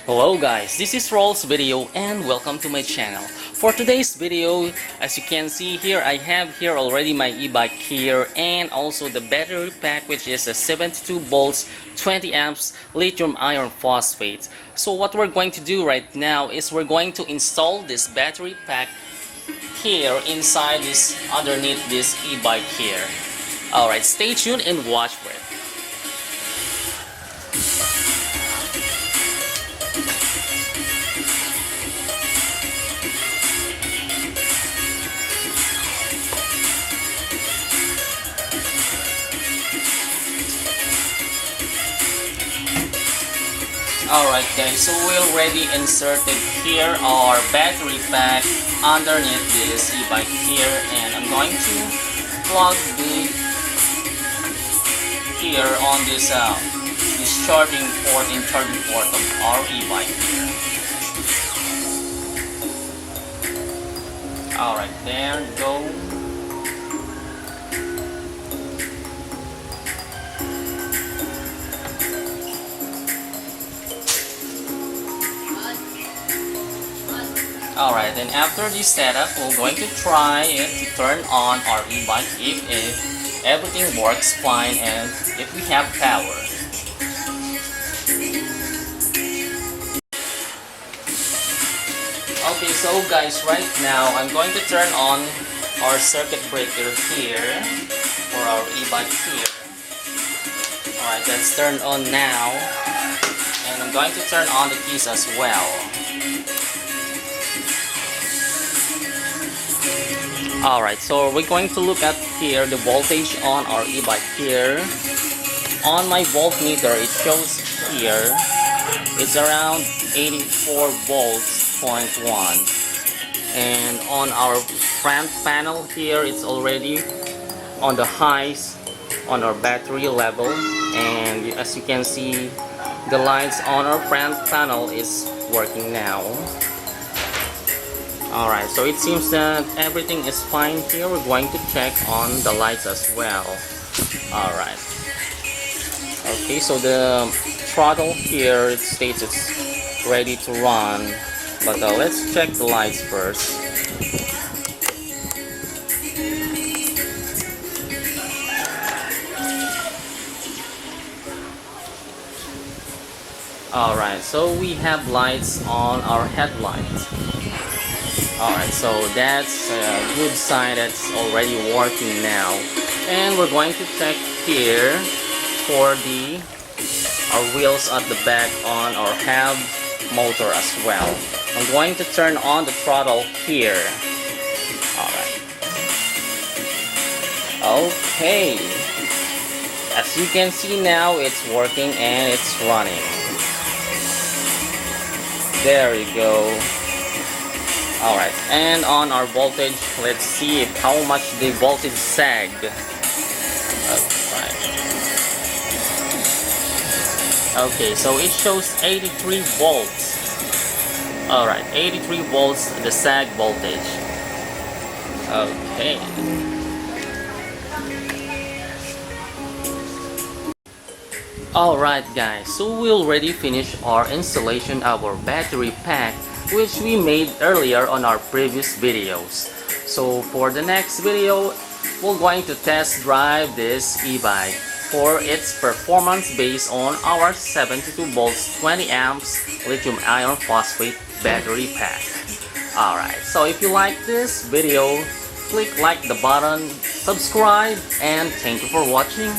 Hello guys, this is Roll's video and welcome to my channel. For today's video, as you can see here, I have here already my e-bike here and also the battery pack, which is a 72 volts 20 amps lithium iron phosphate. So what we're going to do right now is we're going to install this battery pack here inside this, underneath this e-bike here. Alright, stay tuned and watch for it. Alright guys, so we already inserted here our battery pack underneath this e-bike here, and I'm going to plug the here on this charging port of our e-bike here. Alright, there you go. Alright, then after this setup, we're going to try it to turn on our e-bike if everything works fine and if we have power. Okay, so guys, right now I'm going to turn on our circuit breaker here for our e-bike here. Alright, that's turned on now, and I'm going to turn on the keys as well. Alright, so we're going to look at here the voltage on our e-bike here. On my voltmeter, it shows here it's around 84 volts, 0.1. And on our front panel here, it's already on the highs on our battery level. And as you can see, the lights on our front panel is working now. Alright, so it seems that everything is fine here. We're going to check on the lights as well. Alright. Okay, so the throttle here, it states it's ready to run. But let's check the lights first. Alright, so we have lights on our headlights. Alright, so that's a good sign that's already working now. And we're going to check here for our wheels at the back on our hub motor as well. I'm going to turn on the throttle here. Alright. Okay. As you can see now, it's working and it's running. There you go. Alright, and on our voltage, let's see how much the voltage sagged. Okay, so it shows 83 volts. Alright, 83 volts, the sag voltage. Okay. Alright guys, so we already finished our installation of our battery pack, which we made earlier on our previous videos. So for the next video, we're going to test drive this e-bike for its performance based on our 72 volts 20 amps lithium iron phosphate battery pack. Alright, so if you like this video, click like the button, subscribe, and thank you for watching.